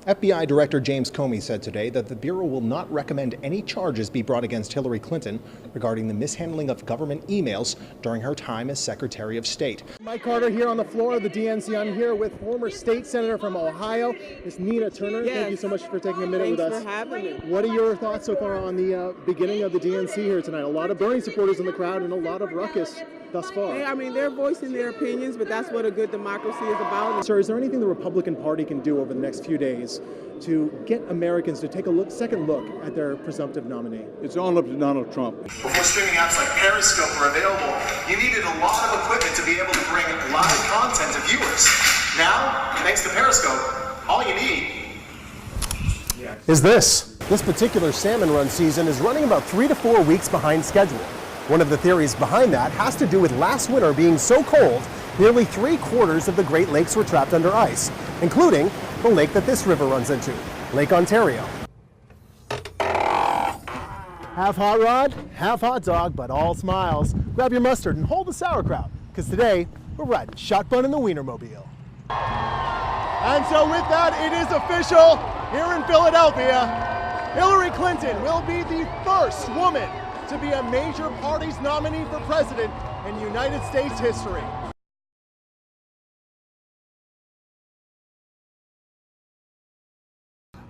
FBI Director James Comey said today that the Bureau will not recommend any charges be brought against Hillary Clinton regarding the mishandling of government emails during her time as Secretary of State. Mike Carter here on the floor of the DNC. I'm here with former state senator from Ohio, Ms. Nina Turner. Yes. Thank you so much for taking a minute with us. Thanks for having me. What are your thoughts so far on the beginning of the DNC here tonight? A lot of Bernie supporters in the crowd and a lot of ruckus thus far. I mean, they're voicing their opinions, but that's what a good democracy is about. Sir, is there anything the Republican Party can do over the next few days to get Americans to take a second look at their presumptive nominee? It's all up to Donald Trump. Before streaming apps like Periscope were available, you needed a lot of equipment to be able to bring live content to viewers. Now, thanks to Periscope, all you need is this. This particular salmon run season is running about 3 to 4 weeks behind schedule. One of the theories behind that has to do with last winter being so cold, nearly 3/4 of the Great Lakes were trapped under ice, including the lake that this river runs into, Lake Ontario. Half hot rod, half hot dog, but all smiles. Grab your mustard and hold the sauerkraut, because today we're riding shotgun in the Wienermobile. And so with that, it is official here in Philadelphia. Hillary Clinton will be the first woman to be a major party's nominee for president in United States history.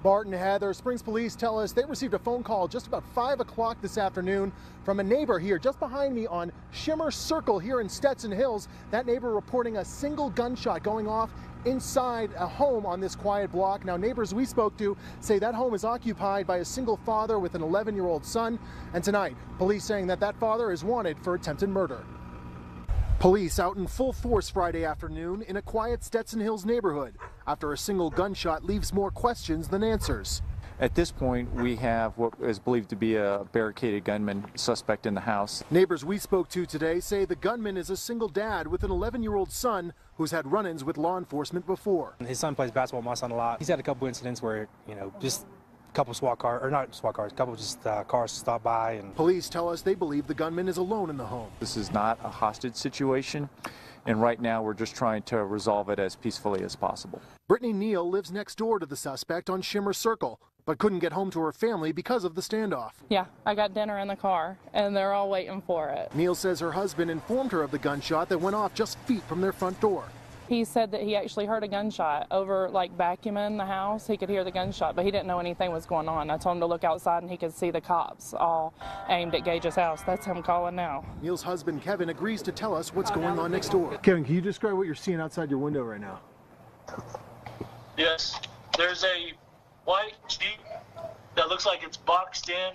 Bart and Heather, Springs police tell us they received a phone call just about 5 o'clock this afternoon from a neighbor here just behind me on Shimmer Circle here in Stetson Hills. That neighbor reporting a single gunshot going off inside a home on this quiet block. Now, neighbors we spoke to say that home is occupied by a single father with an 11-year-old son. And tonight, police saying that that father is wanted for attempted murder. Police out in full force Friday afternoon in a quiet Stetson Hills neighborhood after a single gunshot leaves more questions than answers. At this point, we have what is believed to be a barricaded gunman suspect in the house. Neighbors we spoke to today say the gunman is a single dad with an 11-year-old son who's had run-ins with law enforcement before. His son plays basketball with my son a lot. He's had a couple incidents where, just a couple SWAT cars, or not SWAT cars, a couple just cars stop by. And police tell us they believe the gunman is alone in the home. This is not a hostage situation, and right now we're just trying to resolve it as peacefully as possible. Brittany Neal lives next door to the suspect on Shimmer Circle, but couldn't get home to her family because of the standoff. Yeah, I got dinner in the car, and they're all waiting for it. Neal says her husband informed her of the gunshot that went off just feet from their front door. He said that he actually heard a gunshot over, vacuuming the house. He could hear the gunshot, but he didn't know anything was going on. I told him to look outside, and he could see the cops all aimed at Gage's house. That's him calling now. Neal's husband, Kevin, agrees to tell us what's going on next door. Kevin, can you describe what you're seeing outside your window right now? Yes, there's a white Jeep that looks like it's boxed in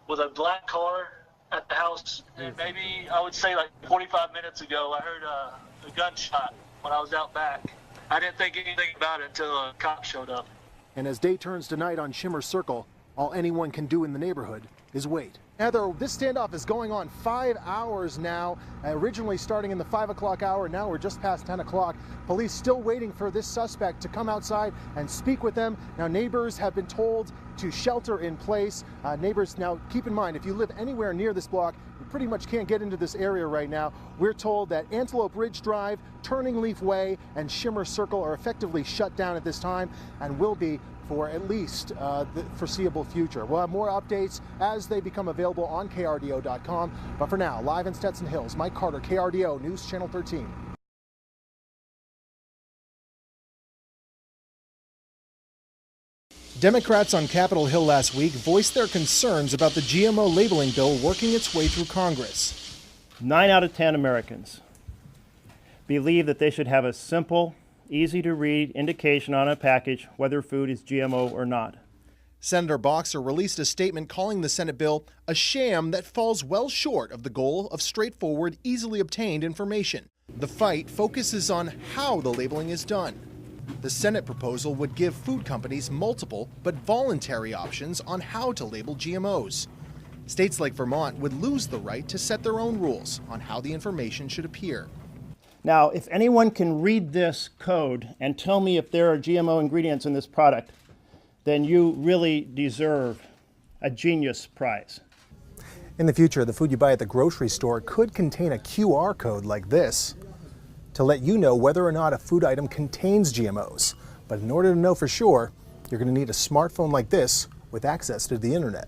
with a black car at the house. And maybe, I would say 45 minutes ago, I heard a gunshot when I was out back. I didn't think anything about it until a cop showed up. And as day turns to night on Shimmer Circle, all anyone can do in the neighborhood is wait. Heather, this standoff is going on 5 hours now, originally starting in the 5 o'clock hour. Now we're just past 10 o'clock. Police still waiting for this suspect to come outside and speak with them. Now, neighbors have been told to shelter in place. Neighbors, now keep in mind, if you live anywhere near this block, you pretty much can't get into this area right now. We're told that Antelope Ridge Drive, Turning Leaf Way, and Shimmer Circle are effectively shut down at this time and will be for at least the foreseeable future. We'll have more updates as they become available on KRDO.com. But for now, live in Stetson Hills, Mike Carter, KRDO News Channel 13. Democrats on Capitol Hill last week voiced their concerns about the GMO labeling bill working its way through Congress. 9 out of 10 Americans believe that they should have a simple, easy-to-read indication on a package whether food is GMO or not. Senator Boxer released a statement calling the Senate bill a sham that falls well short of the goal of straightforward, easily obtained information. The fight focuses on how the labeling is done. The Senate proposal would give food companies multiple but voluntary options on how to label GMOs. States like Vermont would lose the right to set their own rules on how the information should appear. Now, if anyone can read this code and tell me if there are GMO ingredients in this product, then you really deserve a genius prize. In the future, the food you buy at the grocery store could contain a QR code like this to let you know whether or not a food item contains GMOs. But in order to know for sure, you're going to need a smartphone like this with access to the internet.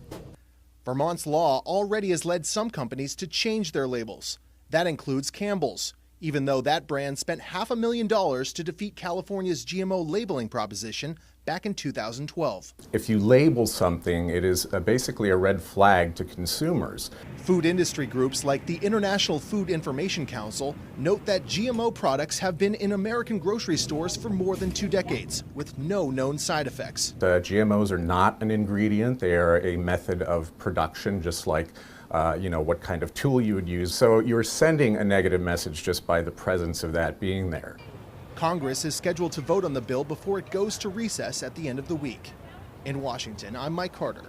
Vermont's law already has led some companies to change their labels. That includes Campbell's, even though that brand spent $500,000 to defeat California's GMO labeling proposition back in 2012. If you label something, it is basically a red flag to consumers. Food industry groups like the International Food Information Council note that GMO products have been in American grocery stores for more than 2 decades, with no known side effects. The GMOs are not an ingredient, they are a method of production, just like what kind of tool you would use. So you're sending a negative message just by the presence of that being there. Congress is scheduled to vote on the bill before it goes to recess at the end of the week. In Washington, I'm Mike Carter.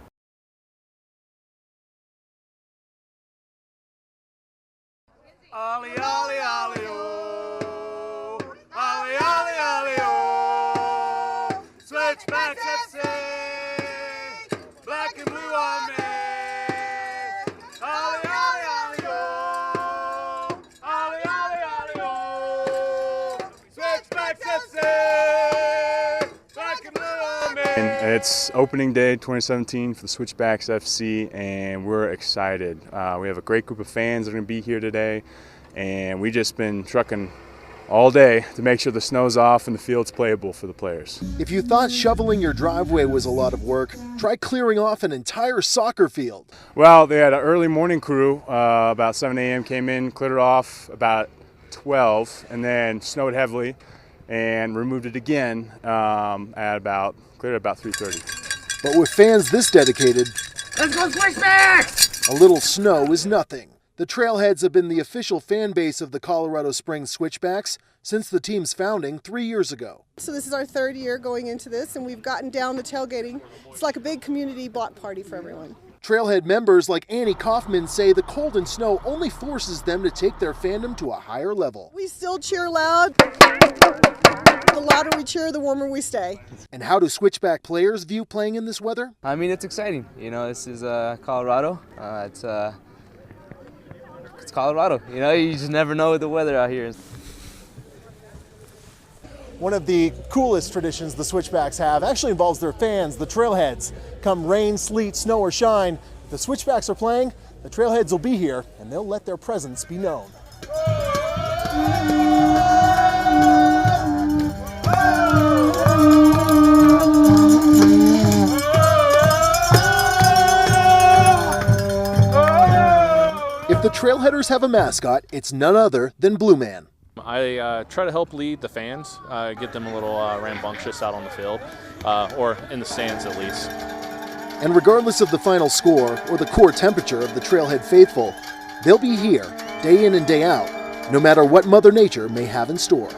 Ollie, ollie, ollie, oh. Ollie, ollie, ollie, oh. Switchbacks FC, black and blue on me. Ollie, ollie, ollie, oh. Ollie, ollie, ollie, oh. Switchbacks FC, black and blue on me. And it's opening day 2017 for the Switchbacks FC, and we're excited. We have a great group of fans that are going to be here today, and we've just been trucking all day to make sure the snow's off and the field's playable for the players. If you thought shoveling your driveway was a lot of work, try clearing off an entire soccer field. Well, they had an early morning crew, about 7 a.m. came in, cleared it off about 12, and then snowed heavily and removed it again cleared at about 3:30. But with fans this dedicated, Let's go Switchbacks! a little snow is nothing. The Trailheads have been the official fan base of the Colorado Springs Switchbacks since the team's founding 3 years ago. So this is our 3rd year going into this, and we've gotten down to tailgating. It's like a big community block party for everyone. Trailhead members like Annie Kaufman say the cold and snow only forces them to take their fandom to a higher level. We still cheer loud. The louder we cheer, the warmer we stay. And how do Switchback players view playing in this weather? I mean, it's exciting. You know, this is Colorado. It's Colorado. You know, you just never know the weather out here. One of the coolest traditions the Switchbacks have actually involves their fans, the Trailheads. Come rain, sleet, snow, or shine, if the Switchbacks are playing, the Trailheads will be here, and they'll let their presence be known. If the Trailheaders have a mascot, it's none other than Blue Man. I try to help lead the fans, get them a little rambunctious out on the field, or in the stands at least. And regardless of the final score or the core temperature of the Trailhead faithful, they'll be here day in and day out, no matter what Mother Nature may have in store.